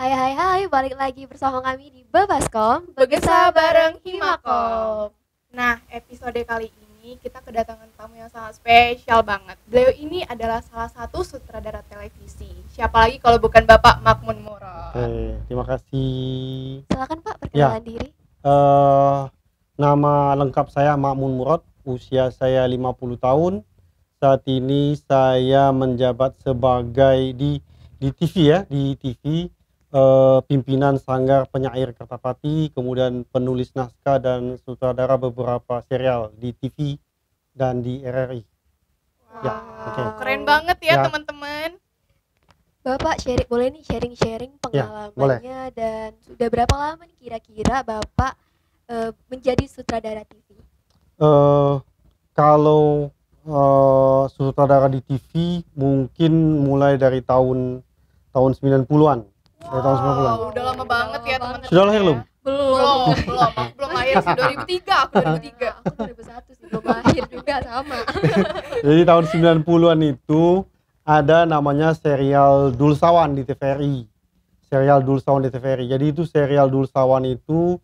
Hai hai hai, balik lagi bersama kami di Babaskom Begesa bareng Himakom. Nah, episode kali ini kita kedatangan tamu yang sangat spesial banget. Beliau ini adalah salah satu sutradara televisi. Siapa lagi kalau bukan Bapak Makmun Murad. Oke, terima kasih. Silakan Pak, perkenalan diri. Nama lengkap saya Makmun Murad, usia saya 50 tahun. Saat ini saya menjabat sebagai di TV ya, di TV pimpinan Sanggar Penyair Kertapati, kemudian penulis naskah dan sutradara beberapa serial di TV dan di RRI. Wow, Ya, oke. Keren banget ya, Ya. teman-teman. Bapak boleh nih sharing-sharing pengalamannya dan sudah berapa lama nih kira-kira Bapak menjadi sutradara TV? Kalau sutradara di TV mungkin mulai dari tahun 90-an. Dari tahun 90-an. Wow, udah lama banget ya, teman-teman. Sudah lahir belum? Belum. Aku belum lahir sih, 2003. Aku 2003. Aku 2001 sih, belum lahir juga sama. Jadi tahun 90-an itu ada namanya serial Dulsawan di TVRI. Serial Dulsawan di TVRI. Jadi itu serial Dulsawan itu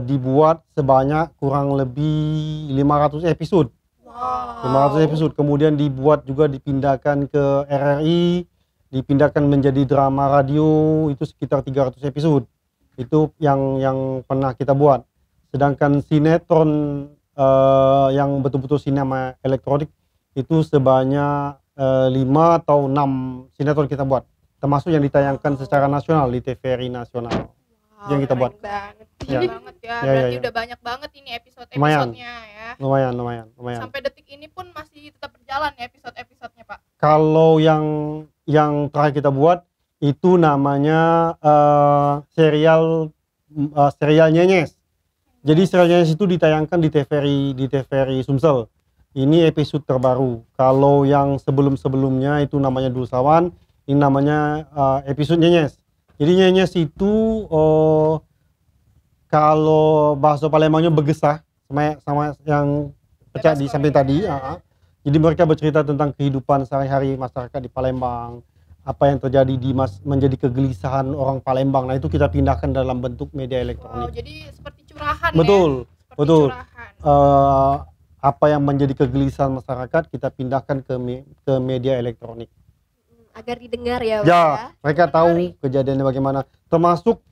dibuat sebanyak kurang lebih 500 episode. Wow. 500 episode. Kemudian dibuat juga dipindahkan ke RRI, dipindahkan menjadi drama radio, itu sekitar 300 episode. Itu yang pernah kita buat. Sedangkan sinetron yang betul-betul sinema elektronik itu sebanyak 5 atau 6 sinetron kita buat, termasuk yang ditayangkan secara nasional di TVRI nasional. Wow, Yang kita buat. keren banget. Ya. Keren banget ya. Ya, Berarti ya. udah banyak banget ini episode-episodenya ya. Lumayan. Sampai detik ini pun masih tetap berjalan ya episode-episodenya, Pak. Kalau yang terakhir kita buat itu namanya serial Nyenyes. Jadi serial Nyenyes itu ditayangkan di TVRI Sumsel. Ini episode terbaru. Kalau yang sebelum-sebelumnya itu namanya Dulsawan, ini namanya episode Nyenyes. Jadi Nyenyes itu kalau bahasa Palembangnya begesah sama yang pecah di samping tadi. Jadi mereka bercerita tentang kehidupan sehari-hari masyarakat di Palembang, apa yang terjadi menjadi kegelisahan orang Palembang. Nah, itu kita pindahkan dalam bentuk media Wow, elektronik. jadi seperti curahan Betul, ya. Seperti betul. curahan. Apa yang menjadi kegelisahan masyarakat kita pindahkan ke media elektronik. Agar didengar ya Pak Ya, ya. mereka tahu kejadiannya bagaimana. Termasuk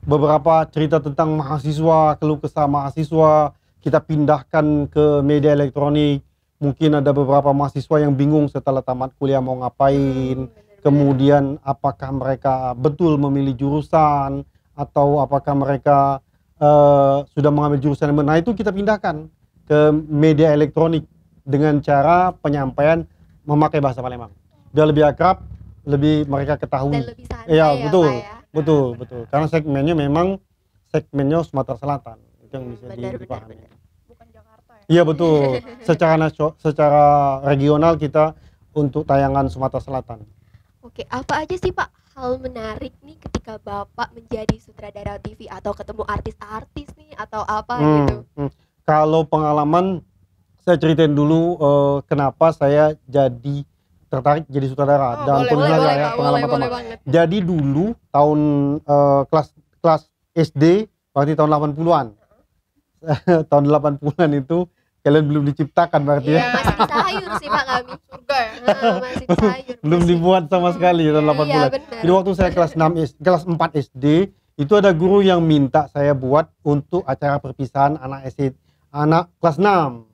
beberapa cerita tentang mahasiswa, keluh kesah mahasiswa, kita pindahkan ke media elektronik. Mungkin ada beberapa mahasiswa yang bingung setelah tamat kuliah mau ngapain. Kemudian apakah mereka betul memilih jurusan atau apakah mereka sudah mengambil jurusan yang benar. Nah, itu kita pindahkan ke media elektronik dengan cara penyampaian memakai bahasa Palembang. Biar lebih akrab, lebih mereka ketahui. Dan lebih santai Iya, ya betul. Pak ya. Betul. Karena segmennya Sumatera Selatan. Itu yang bisa Benar. dipahami. Bukan Jakarta ya. Iya, betul. Secara regional kita untuk tayangan Sumatera Selatan. Oke, apa aja sih Pak hal menarik nih ketika Bapak menjadi sutradara TV atau ketemu artis-artis nih atau apa gitu? Kalau pengalaman, saya ceritain dulu kenapa saya tertarik jadi sutradara. Dan boleh, penulis naskah boleh, ya, Pak, pengalaman boleh pertama. banget. Jadi dulu tahun kelas SD, berarti tahun 80-an. Tahun 80-an itu kalian belum diciptakan berarti ya. Masih di sayur sih Pak kami. Surga ya. Masih di sayur. Belum dibuat sama sekali tahun 80-an. Iya benar. Jadi waktu saya kelas 4 SD, itu ada guru yang minta saya buat untuk acara perpisahan anak kelas 6.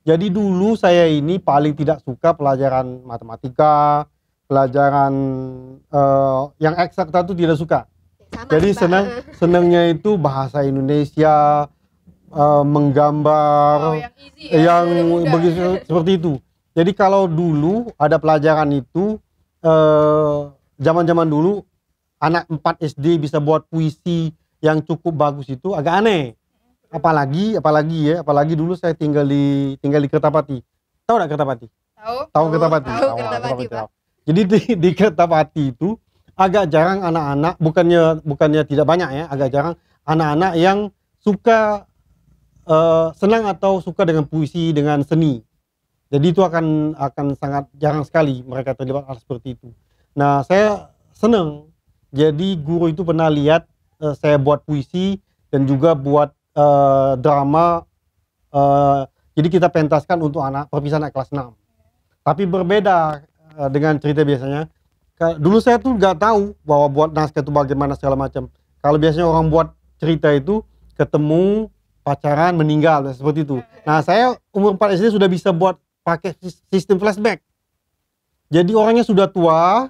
Jadi dulu saya ini paling tidak suka pelajaran matematika, pelajaran yang eksakta itu tidak suka. Sama Jadi sih, Pak. senangnya itu bahasa Indonesia, menggambar, Wow, yang easy ya. yang mudah-mudah. begitu seperti itu. Jadi kalau dulu ada pelajaran itu zaman-zaman dulu anak 4 SD bisa buat puisi yang cukup bagus itu agak aneh. Apalagi dulu saya tinggal di Kertapati. Tahu enggak Kertapati? Tahu Kertapati? Tahu Kertapati, Pak. Jadi di Kertapati itu agak jarang anak-anak, bukannya tidak banyak ya, agak jarang anak-anak yang suka senang atau suka dengan puisi, dengan seni. Jadi itu akan sangat jarang sekali mereka terlibat hal seperti itu. Nah, saya senang Jadi guru itu pernah lihat saya buat puisi dan juga buat drama. Jadi kita pentaskan untuk perpisahan anak kelas 6. Tapi berbeda dengan cerita biasanya. Dulu saya tuh nggak tahu bahwa buat naskah itu bagaimana segala macam. Kalau biasanya orang buat cerita itu ketemu, pacaran, meninggal, seperti itu. Nah, saya umur 4 SD sudah bisa buat pakai sistem flashback. Jadi orangnya sudah tua,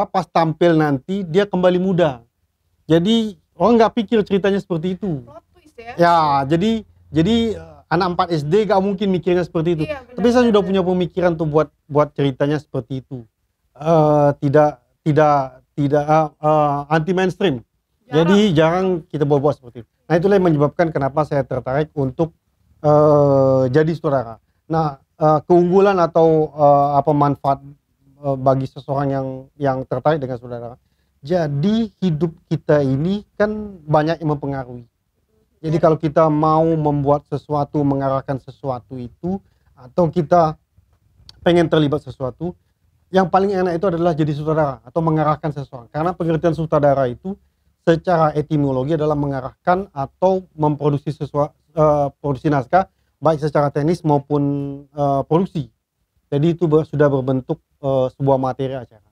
pas tampil nanti dia kembali muda. Jadi orang nggak pikir ceritanya seperti itu. Plot twist ya. Ya, jadi anak 4 SD gak mungkin mikirnya seperti itu. Iya, benar, Tapi saya sudah punya pemikiran tuh buat ceritanya seperti itu. Tidak anti mainstream. Jadi jarang kita buat seperti itu. Nah, itulah yang menyebabkan kenapa saya tertarik untuk jadi sutradara. Nah, keunggulan atau manfaat bagi seseorang yang tertarik dengan sutradara. Jadi hidup kita ini kan banyak yang mempengaruhi. Jadi kalau kita mau membuat sesuatu, mengarahkan sesuatu itu, atau kita pengen terlibat sesuatu, yang paling enak itu adalah jadi sutradara atau mengarahkan sesuatu. Karena pengertian sutradara itu secara etimologi adalah mengarahkan atau memproduksi produksi naskah, baik secara teknis maupun produksi. Jadi itu sudah berbentuk sebuah materi acara.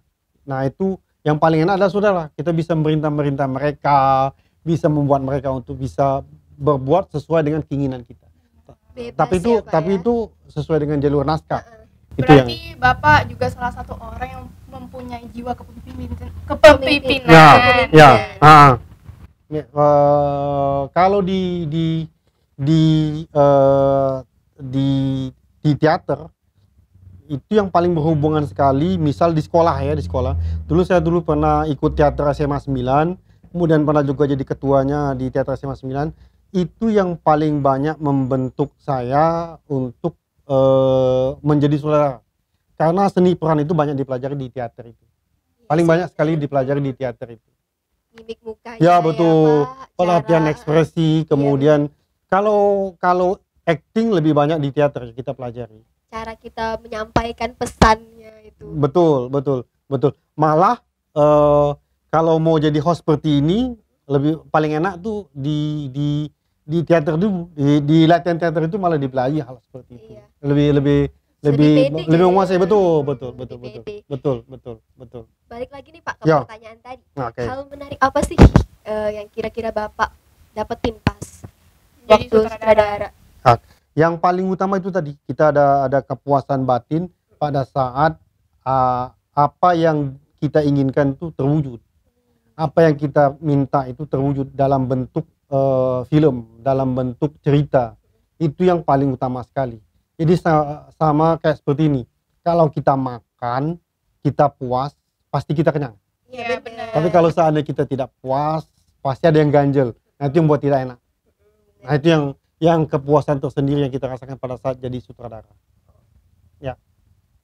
Nah, itu yang paling enak adalah sutradara. Kita bisa merintah mereka, bisa membuat mereka untuk bisa berbuat sesuai dengan keinginan kita. Bebas Tapi itu sesuai dengan jalur naskah. Berarti Bapak juga salah satu orang yang mempunyai jiwa kepemimpinan. Kalau di teater itu yang paling berhubungan sekali, misal di sekolah. Saya dulu pernah ikut teater SMA 9, kemudian pernah juga jadi ketuanya di teater SMA 9. Itu yang paling banyak membentuk saya untuk menjadi sutradara. Karena seni peran itu banyak dipelajari di teater itu. Paling banyak sekali dipelajari di teater itu. Mimik mukanya. Ya betul. Ya, Pak. Pelatihan ekspresi, kemudian kalau acting lebih banyak di teater kita pelajari. Cara kita menyampaikan pesannya itu. Betul. Malah kalau mau jadi host seperti ini paling enak tuh di teater dulu, di latihan teater itu malah dipelajari hal seperti itu. Iya. Lebih menguasai. Betul. Balik lagi nih Pak ke Ya. pertanyaan tadi. Okay. Hal menarik apa sih yang kira-kira Bapak dapetin pas Jadi waktu sutradara? Yang paling utama itu tadi, kita ada kepuasan batin pada saat apa yang kita inginkan itu terwujud. Apa yang kita minta itu terwujud dalam bentuk film, dalam bentuk cerita. Itu yang paling utama sekali. Jadi sama kayak seperti ini. Kalau kita makan, kita puas, pasti kita kenyang. Iya, benar. Tapi kalau seandainya kita tidak puas, pasti ada yang ganjel. Nah, itu yang buat tidak enak. Nah, itu yang kepuasan tersendiri yang kita rasakan pada saat jadi sutradara. Ya,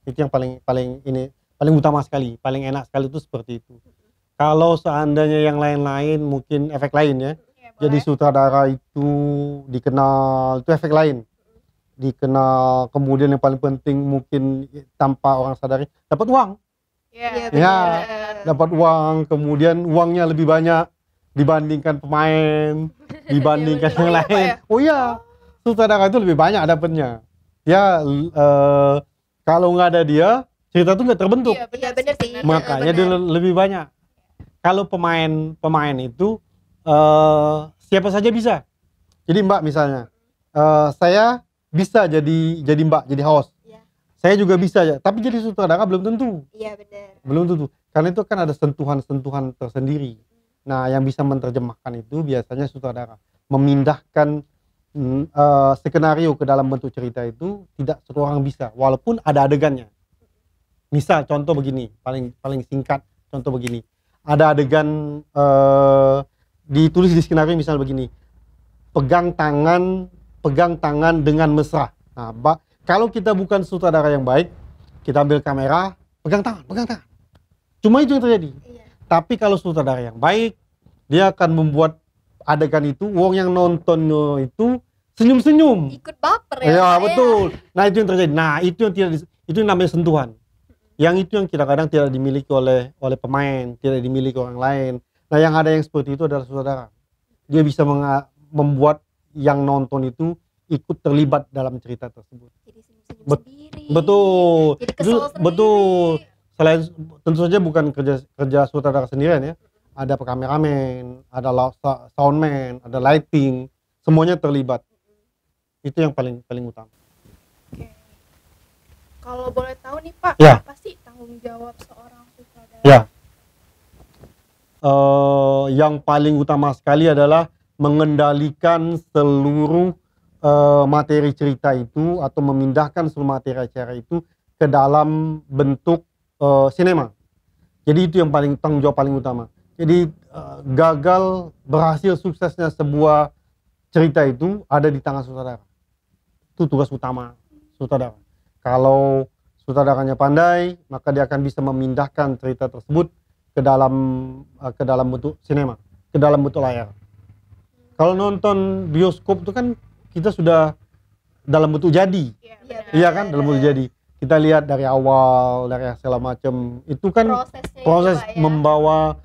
itu yang paling utama sekali, paling enak sekali itu seperti itu. Kalau seandainya yang lain-lain mungkin efek lain ya. Jadi sutradara itu dikenal, itu efek lain. Dikenal, kemudian yang paling penting mungkin tanpa orang sadari dapat uang. Iya, Ya, dapat uang, kemudian uangnya lebih banyak dibandingkan pemain, dibandingkan yang lain. Oh iya, sutradara itu lebih banyak dapatnya. Ya, kalau nggak ada dia, cerita itu nggak terbentuk. Iya, benar sih. Makanya dia lebih banyak. Kalau pemain itu siapa saja bisa. Jadi Mbak misalnya, saya bisa jadi Mbak, jadi host. Iya. Saya juga bisa ya, tapi jadi sutradara belum tentu. Iya benar. Belum tentu. Karena itu kan ada sentuhan-sentuhan tersendiri. Nah, yang bisa menerjemahkan itu biasanya sutradara. Memindahkan skenario ke dalam bentuk cerita itu tidak semua orang bisa, walaupun ada adegannya. Misal contoh begini, paling singkat contoh begini. Ada adegan ditulis di skenario misal begini. Pegang tangan dengan mesra. Nah, kalau kita bukan sutradara yang baik, kita ambil kamera, pegang tangan. Cuma itu yang terjadi. Iya. Tapi kalau sutradara yang baik, dia akan membuat adegan itu, orang yang nonton itu senyum-senyum. Ikut baper ya. Ya, Pak, betul. Nah, itu yang terjadi. Nah, itu yang namanya sentuhan. Yang itu yang kadang-kadang tidak dimiliki oleh pemain, tidak dimiliki orang lain. Nah, yang ada yang seperti itu adalah sutradara. Dia bisa membuat yang nonton itu ikut terlibat dalam cerita tersebut. Jadi senyum-senyum sendiri. Betul. Jadi kesel sendiri. Betul. Selain tentu saja bukan kerja sutradara sendirian ya. Ada kameramen, ada soundman, ada lighting, semuanya terlibat. Itu yang paling utama. Oke. Kalau boleh tahu nih Pak, Ya. apa sih tanggung jawab seorang sutradara? Ya. Yang paling utama sekali adalah mengendalikan seluruh materi cerita itu atau memindahkan seluruh materi acara itu ke dalam bentuk sinema. Jadi itu yang tanggung jawab paling utama. Jadi gagal berhasil suksesnya sebuah cerita itu ada di tangan sutradara. Itu tugas utama sutradara. Kalau sutradaranya pandai, maka dia akan bisa memindahkan cerita tersebut ke dalam bentuk sinema, ke dalam bentuk layar. Kalau nonton bioskop itu kan kita sudah dalam bentuk jadi. Iya kan, dalam bentuk jadi. Kita lihat dari awal, dari segala macam. Itu kan proses membawa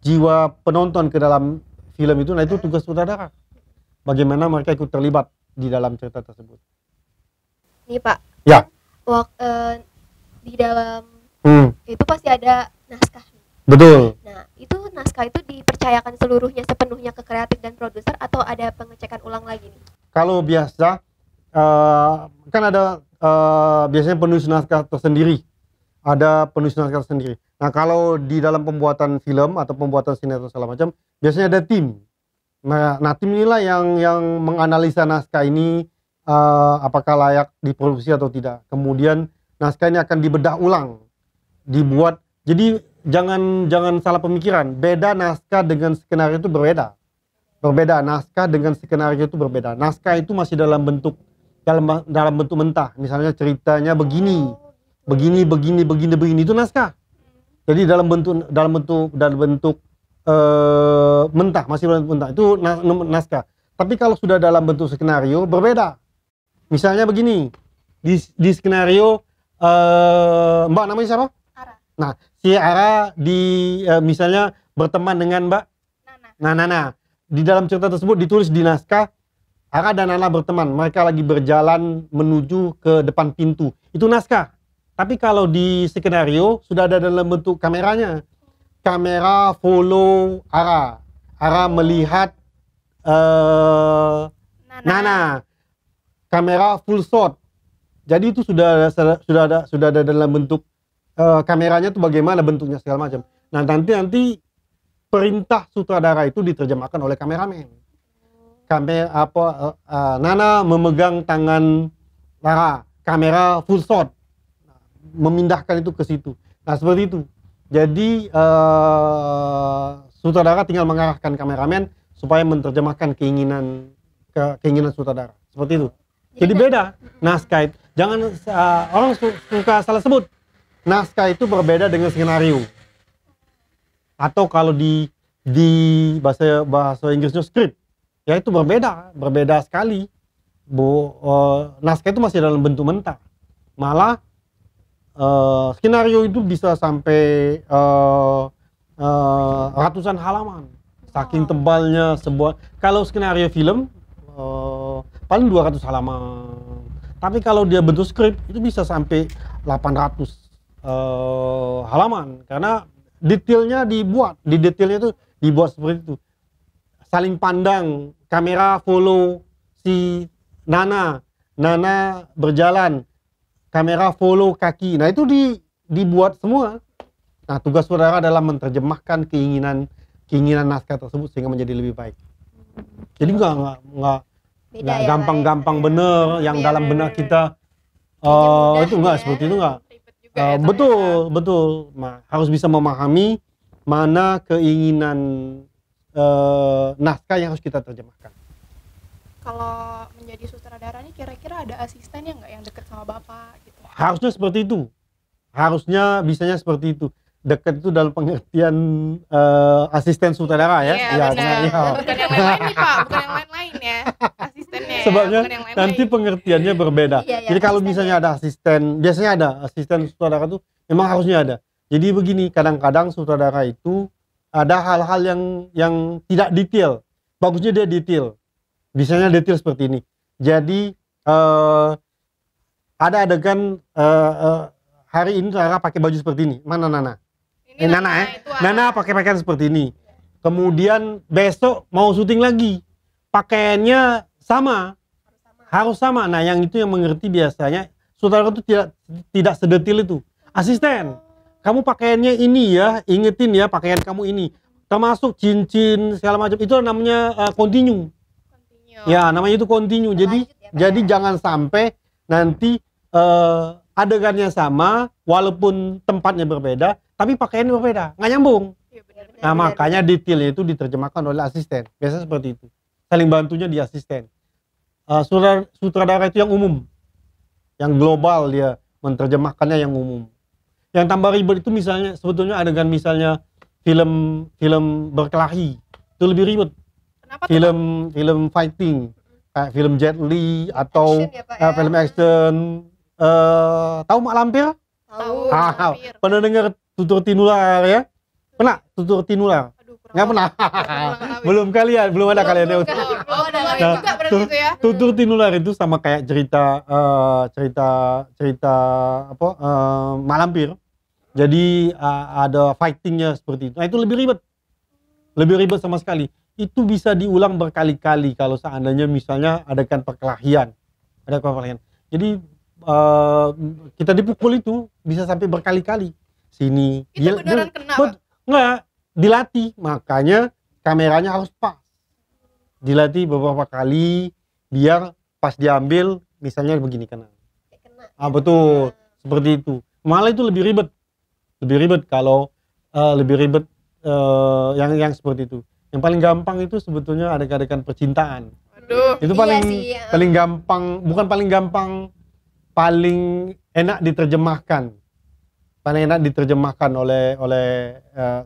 jiwa penonton ke dalam film itu. Nah, itu tugas sutradara. Bagaimana mereka ikut terlibat di dalam cerita tersebut. Nih Pak. Ya. Di dalam itu pasti ada naskah. Betul. Nah, itu naskah itu dipercayakan seluruhnya sepenuhnya ke kreatif dan produser atau ada pengecekan ulang lagi nih? Kalau biasa kan ada biasanya penulis naskah tersendiri. Ada penulis naskah tersendiri. Nah, kalau di dalam pembuatan film atau pembuatan sinetron segala macam, biasanya ada tim. Nah, tim inilah yang menganalisa naskah ini apakah layak diproduksi atau tidak. Kemudian naskah ini akan dibedah ulang, dibuat. Jadi jangan salah pemikiran. Beda naskah dengan skenario itu berbeda. Naskah dengan skenario itu berbeda. Naskah itu masih dalam bentuk mentah. Misalnya ceritanya begini itu naskah. Jadi dalam bentuk mentah, masih dalam bentuk mentah. Itu naskah. Tapi kalau sudah dalam bentuk skenario berbeda. Misalnya begini, di skenario Mbak namanya siapa? Ara. Nah, si Ara misalnya berteman dengan Mbak Nana. Di dalam cerita tersebut ditulis di naskah Ara dan Nana berteman, mereka lagi berjalan menuju ke depan pintu. Itu naskah. Tapi kalau di skenario sudah ada dalam bentuk kameranya. Kamera follow Ara. Ara melihat Nana. Kamera full shot. Jadi itu sudah ada dalam bentuk kameranya itu bagaimana bentuknya segala macam. Nah, nanti perintah sutradara itu diterjemahkan oleh kameramen. Nana memegang tangan Lara, kamera full shot, memindahkan itu ke situ. Nah, seperti itu. Jadi sutradara tinggal mengarahkan kameramen supaya menerjemahkan keinginan sutradara. Seperti itu. Jadi beda naskah. Jangan orang suka salah sebut. Naskah itu berbeda dengan skenario. Atau kalau di bahasa Inggrisnya script, ya itu berbeda sekali. Naskah itu masih dalam bentuk mentah. Malah skenario itu bisa sampai ratusan halaman. Saking tebalnya sebuah. Kalau skenario film paling 200 halaman. Tapi kalau dia bentuk skrip itu bisa sampai 800 halaman karena detailnya itu dibuat seperti itu. Saling pandang, kamera follow si Nana berjalan, kamera follow kaki. Nah, itu dibuat semua. Nah, tugas saudara adalah menerjemahkan keinginan naskah tersebut sehingga menjadi lebih baik. Jadi nggak gampang-gampang bener yang dalam benak kita itu enggak seperti itu enggak. Betul. Harus bisa memahami mana keinginan naskah yang harus kita terjemahkan. Kalau menjadi sutradara nih kira-kira ada asistennya nggak yang dekat sama Bapak gitu? Harusnya seperti itu. Harusnya bisanya seperti itu. Dekat itu dalam pengertian asisten sutradara ya. Iya, benar. Bukan yang lain-lain nih Pak, bukan yang lain-lain ya asistennya. sebabnya bukan yang lain-lain. nanti pengertiannya berbeda. Iya, Jadi kalau asisten misalnya ya. ada asisten, biasanya ada asisten sutradara tuh memang harusnya ada. Jadi begini, kadang-kadang sutradara itu ada hal-hal yang tidak detail. Bagusnya dia detail. Biasanya detail seperti ini. Jadi ada adegan hari ini Rara pakai baju seperti ini. Mana Nana? Ini Nana itu Nana pakai pakaian seperti ini. Kemudian besok mau syuting lagi, pakaiannya sama, harus sama. Nah, yang itu yang mengerti biasanya sutradara itu tidak sedetil itu. Asisten, kamu pakaiannya ini ya, ingetin ya pakaian kamu ini. Termasuk cincin segala macam itu namanya continue. Ya, namanya itu continue. Jadi Berlanjut ya, Pak, ya. jangan sampai nanti adegannya sama walaupun tempatnya berbeda, tapi pakaiannya berbeda, nggak nyambung. Iya, benar. Nah, Benar, makanya detailnya itu diterjemahkan oleh asisten. Biasanya seperti itu. Saling bantunya di asisten. Sutradara itu yang umum. Yang global dia menerjemahkannya yang umum. Yang tambah ribet itu misalnya sebetulnya adegan misalnya film berkelahi. Itu lebih ribet. Kenapa tuh? Film fighting. Kayak film Jet Li atau Action ya, Pak, ya. film action. Tahu Mak Lampir? Tahu. Hampir. Pernah dengar Tutur Tinular ya? Pernah Tutur Tinular? Aduh, kurang Nggak pernah. tahu. Belum kalian, belum ada kalian. Belum, Oh, belum ada belum lagi, Nah, juga berarti itu ya. Tutur Tinular itu sama kayak cerita Mak Lampir. Jadi ada fightingnya seperti itu. Nah, itu lebih ribet sama sekali. Itu bisa diulang berkali-kali kalau seandainya misalnya adakan perkelahian, Jadi kita dipukul itu bisa sampai berkali-kali. Sini. Itu beneran kena, Pak? Nggak, dilatih. Makanya kameranya harus pas. Dilatih beberapa kali biar pas diambil misalnya begini kena. Kena. Betul, seperti itu. Malah itu lebih ribet kalau yang seperti itu. Yang paling gampang itu sebetulnya adegan percintaan. Aduh. Itu Iya paling sih, gampang, bukan paling gampang, paling enak diterjemahkan. Paling enak diterjemahkan oleh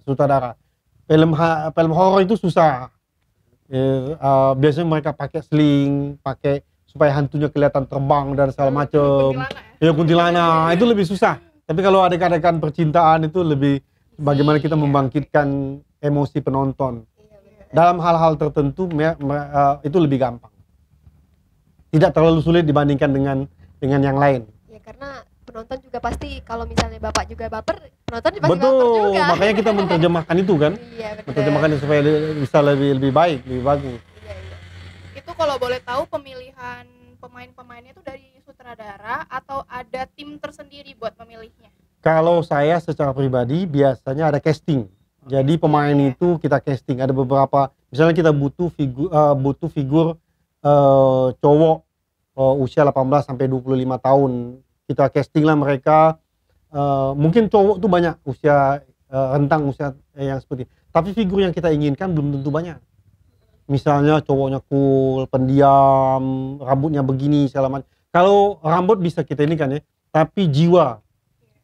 sutradara. Film horor itu susah. Biasanya mereka pakai sling, pakai supaya hantunya kelihatan terbang dan segala macam. Kuntilanak ya? Ya kuntilanak itu lebih susah. Tapi kalau adegan percintaan itu lebih bagaimana kita membangkitkan emosi penonton. Iya, benar. Dalam hal-hal tertentu itu lebih gampang. Tidak terlalu sulit dibandingkan dengan yang lain. Ya karena penonton juga pasti kalau misalnya Bapak juga baper, penonton pasti baper Betul, juga. makanya kita menerjemahkan itu kan. Iya, benar. Menerjemahkan supaya bisa lebih baik, lebih bagus. Iya, iya. Itu kalau boleh tahu pemilihan pemain-pemainnya itu dari sutradara atau ada tim tersendiri buat memilihnya? Kalau saya secara pribadi biasanya ada casting. Jadi pemain itu kita casting. Ada beberapa, misalnya kita butuh figur cowok usia 18 sampai 25 tahun. Kita casting lah mereka. Mungkin cowok tuh banyak usia rentang usia yang seperti. Tapi figur yang kita inginkan belum tentu banyak. Misalnya cowoknya cool, pendiam, rambutnya begini segala macam. Kalau rambut bisa kita ini kan ya, tapi jiwa.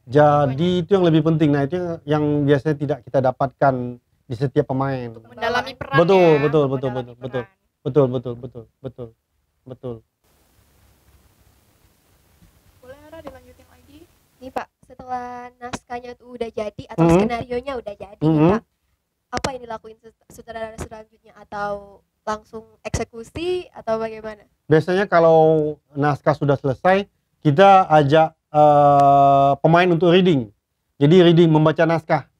Jadi itu yang lebih penting. Nah, itu yang biasanya tidak kita dapatkan di setiap pemain. Mendalami peran Betul, ya. betul, Mendalami betul. peran. Betul. Boleh Ara dilanjutin lagi? Nih Pak, setelah naskahnya tuh udah jadi atau Mhm. skenarionya udah jadi nih, Mhm. Pak, apa yang dilakuin sutradara selanjutnya, atau langsung eksekusi atau bagaimana? Biasanya kalau naskah sudah selesai, kita ajak pemain untuk reading. Jadi reading, membaca naskah.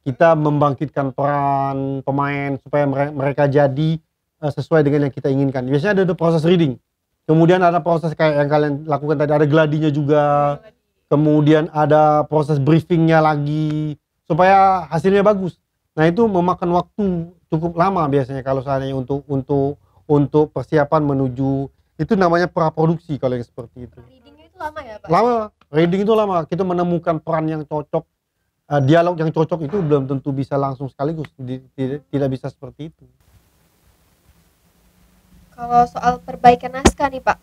Kita membangkitkan peran pemain supaya mereka jadi sesuai dengan yang kita inginkan. Biasanya ada proses reading. Kemudian ada proses kayak yang kalian lakukan tadi, ada gladinya juga. Kemudian ada proses briefingnya lagi supaya hasilnya bagus. Nah, itu memakan waktu cukup lama biasanya kalau seandainya untuk persiapan menuju, itu namanya praproduksi kalau yang seperti itu. Readingnya itu lama ya Pak? Lama, reading itu lama. Kita menemukan peran yang cocok, dialog yang cocok itu belum tentu bisa langsung sekaligus, tidak bisa seperti itu. Kalau soal perbaikan naskah nih Pak,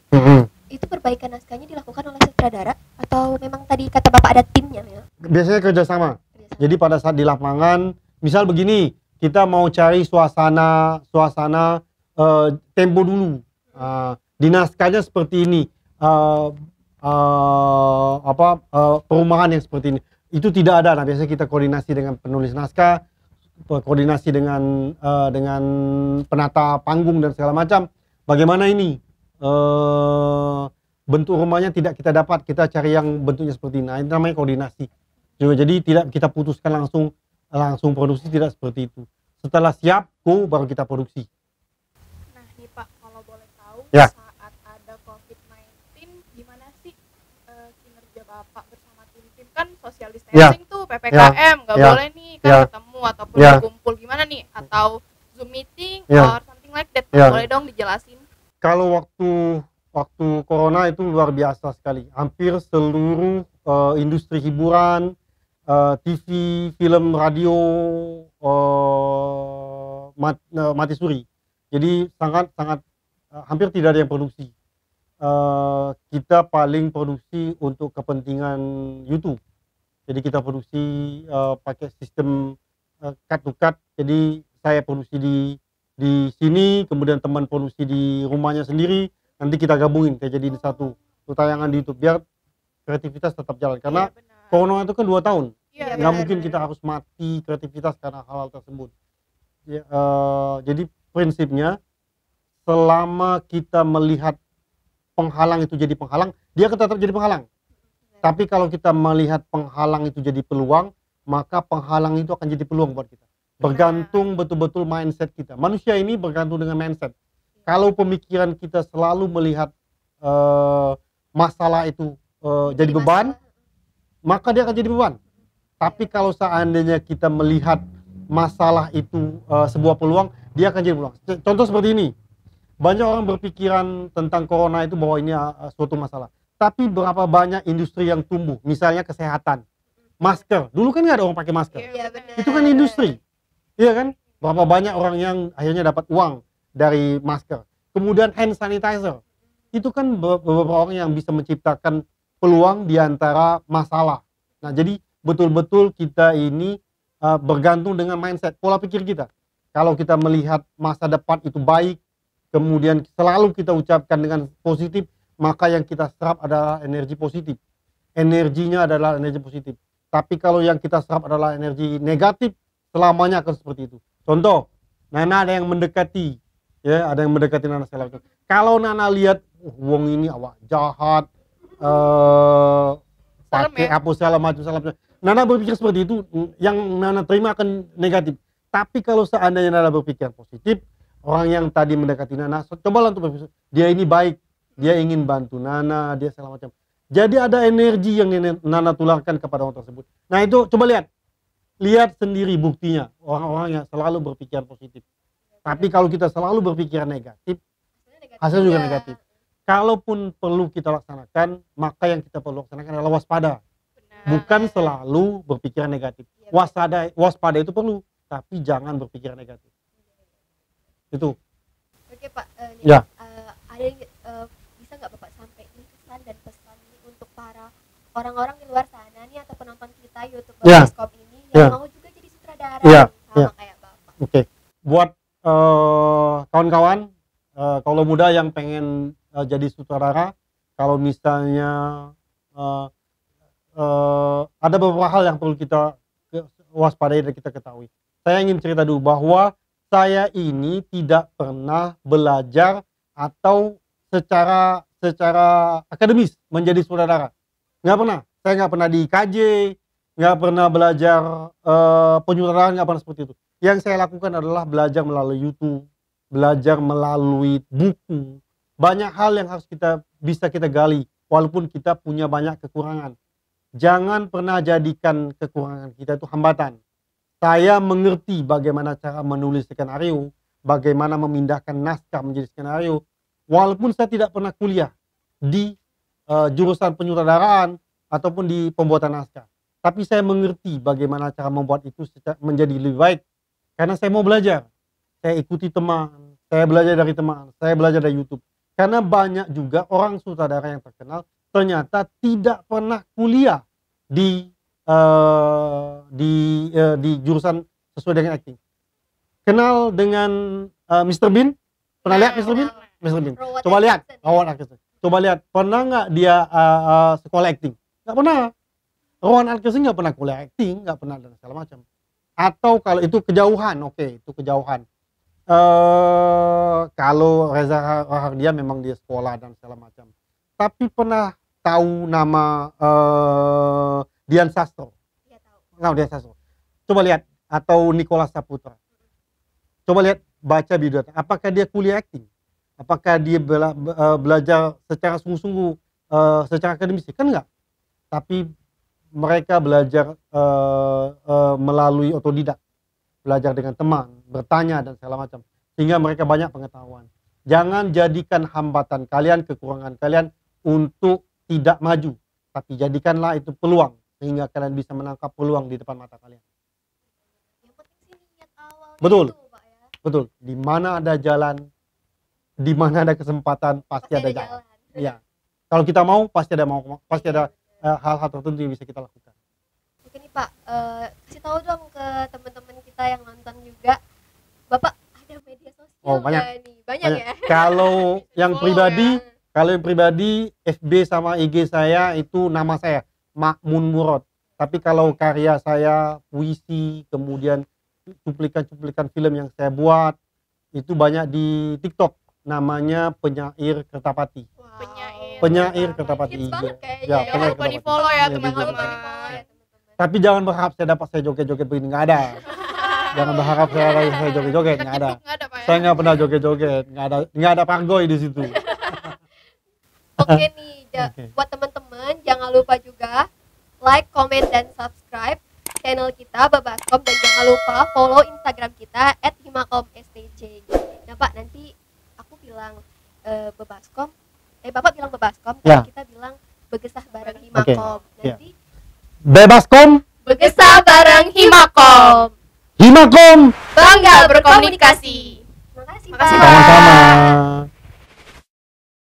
itu perbaikan naskahnya dilakukan oleh sutradara atau memang tadi kata Bapak ada timnya ya? Biasanya kerjasama. Jadi pada saat di lapangan, misal begini, kita mau cari suasana tempo dulu. di naskahnya seperti ini, perumahan yang seperti ini. Itu tidak ada. Nah, biasanya kita koordinasi dengan penulis naskah, koordinasi dengan penata panggung dan segala macam. Bagaimana ini bentuk rumahnya tidak kita dapat, kita cari yang bentuknya seperti ini. Nah, itu namanya koordinasi. Jadi tidak kita putuskan langsung produksi, tidak seperti itu. Setelah siap, baru kita produksi. Nah nih Pak, kalau boleh tahu, Ya. saat ada COVID-19, gimana sih kinerja Bapak bersama tim-tim? Kan social distancing tuh, PPKM, nggak boleh nih kan ketemu ataupun berkumpul, gimana nih? Atau Zoom meeting or something like that, boleh dong dijelasin? Kalau waktu corona itu luar biasa sekali. Hampir seluruh industri hiburan, TV, film, radio mati suri. Jadi sangat hampir tidak ada yang produksi. Kita paling produksi untuk kepentingan YouTube. Jadi kita produksi pakai sistem cut to cut. Jadi saya produksi di sini, kemudian teman produksi di rumahnya sendiri. Nanti kita gabungin kayak jadi satu tayangan di YouTube biar kreativitas tetap jalan. Karena corona itu kan 2 tahun. Nggak mungkin kita harus mati kreativitas karena hal-hal tersebut. Jadi prinsipnya selama kita melihat penghalang itu jadi penghalang, dia akan tetap jadi penghalang. Tapi kalau kita melihat penghalang itu jadi peluang, maka penghalang itu akan jadi peluang buat kita. Bergantung betul-betul mindset kita. Manusia ini bergantung dengan mindset. Kalau pemikiran kita selalu melihat masalah itu jadi beban, maka dia akan jadi beban. Tapi kalau seandainya kita melihat masalah itu sebuah peluang, dia akan jadi peluang. Contoh seperti ini. Banyak orang berpikiran tentang corona itu bahwa ini suatu masalah. Tapi berapa banyak industri yang tumbuh, misalnya kesehatan, masker. Dulu kan nggak ada orang pakai masker. Itu kan industri, iya kan? Berapa banyak orang yang akhirnya dapat uang dari masker. Kemudian hand sanitizer, itu kan beberapa orang yang bisa menciptakan peluang di antara masalah. Nah, jadi betul-betul kita ini bergantung dengan mindset, pola pikir kita. Kalau kita melihat masa depan itu baik, kemudian selalu kita ucapkan dengan positif, maka yang kita serap adalah energi positif. Energinya adalah energi positif. Tapi kalau yang kita serap adalah energi negatif, selamanya akan seperti itu. Contoh, Nana ada yang mendekati, ya, ada yang mendekati Nana segala macam. Kalau Nana lihat, wong ini awak jahat, pakai apa segala macam. Nana berpikir seperti itu, yang Nana terima akan negatif. Tapi kalau seandainya Nana berpikir positif, orang yang tadi mendekati Nana, cobalah untuk berpikir, dia ini baik, dia ingin bantu Nana, dia segala macam. Jadi ada energi yang Nana tularkan kepada orang tersebut. Nah itu coba lihat sendiri buktinya, orang-orang yang selalu berpikiran positif. Tapi kalau kita selalu berpikiran negatif, hasilnya juga negatif. Kalaupun perlu kita laksanakan, maka yang kita perlu laksanakan adalah waspada. Bukan selalu berpikiran negatif. Waspada itu perlu, tapi jangan berpikiran negatif. Itu. Oke Pak, ya. ada yang bisa nggak Bapak sampaikan kesan dan pesan ini untuk para orang-orang di luar sana nih atau penonton kita YouTube Bioskop ini yang mau juga jadi sutradara sama kayak Bapak. Oke. Buat kawan-kawan, kalau muda yang pengen jadi sutradara, kalau misalnya ada beberapa hal yang perlu kita waspadai dan kita ketahui. Saya ingin cerita dulu bahwa saya ini tidak pernah belajar atau secara akademis menjadi sutradara. Nggak pernah. Saya nggak pernah di IKJ, nggak pernah belajar penyutradaraan, nggak pernah seperti itu. Yang saya lakukan adalah belajar melalui YouTube, belajar melalui buku. Banyak hal yang harus bisa kita gali, walaupun kita punya banyak kekurangan. Jangan pernah jadikan kekurangan kita itu hambatan. Saya mengerti bagaimana cara menulis skenario, bagaimana memindahkan naskah menjadi skenario, walaupun saya tidak pernah kuliah di jurusan penyutradaraan ataupun di pembuatan naskah. Tapi saya mengerti bagaimana cara membuat itu menjadi lebih baik. Karena saya mau belajar. Saya ikuti teman, saya belajar dari teman, saya belajar dari YouTube. Karena banyak juga orang sutradara yang terkenal ternyata tidak pernah kuliah di jurusan sesuai dengan acting. Kenal dengan Mr. Bean? Pernah lihat Mr. Bean? Coba lihat, coba lihat, pernah nggak dia sekolah acting? Nggak pernah. Rowan Atkinson nggak pernah kuliah acting, nggak pernah dan segala macam. Atau kalau itu kejauhan, oke, itu kejauhan. Kalau Reza Rahardian memang dia sekolah dan segala macam. Tapi pernah tahu nama Dian Sastro? Iya tahu. Nggak, Dian Sastro. Coba lihat, atau Nicholas Saputra. Coba lihat, baca biodata. Apakah dia kuliah acting? Apakah dia belajar secara sungguh-sungguh, secara akademis? Kan enggak. Tapi mereka belajar melalui otodidak, belajar dengan teman, bertanya dan segala macam, sehingga mereka banyak pengetahuan. Jangan jadikan hambatan kalian, kekurangan kalian untuk tidak maju, tapi jadikanlah itu peluang, sehingga kalian bisa menangkap peluang di depan mata kalian. Yang penting sih niat awalnya Betul. itu, Pak, ya. Betul, di mana ada jalan, di mana ada kesempatan, pasti ada jalan. Iya. Kalau kita mau, pasti ada hal-hal tertentu yang bisa kita lakukan. Oke nih Pak, kasih tahu dong ke teman-teman kita yang nonton juga, Bapak ada media sosial Banyak. nggak nih? Banyak ya. Kalau yang pribadi, ya. kalau yang pribadi FB sama IG saya itu nama saya Makmun Murad. Tapi kalau karya saya, puisi, kemudian cuplikan-cuplikan film yang saya buat itu banyak di TikTok. Namanya Penyair Kertapati. Wow. Penyair Kertapati. Hits banget kayaknya. Ya, Jangan Penyair lupa di Kertapati. follow ya Iya, teman-teman. teman-teman. Tapi jangan berharap saya joget-joget begini, nggak ada. Jangan berharap saya joget-joget, nggak ada. Nggak ada Pak ya. Saya nggak pernah joget-joget, nggak ada pargoy di situ. Oke nih, Oke. buat teman-teman jangan lupa juga like, comment, dan subscribe channel kita Babaskom, dan jangan lupa follow Instagram kita @himakomstj. Nah Pak, nanti aku bilang Babaskom, Bapak bilang Babaskom, Ya. kita bilang Begesah bareng Himakom. Ya. Nanti Bebaskom, Begesah bareng Himakom. Himakom. Bangga berkomunikasi. Makasih Makasih, Pak. Pak. Sama-sama.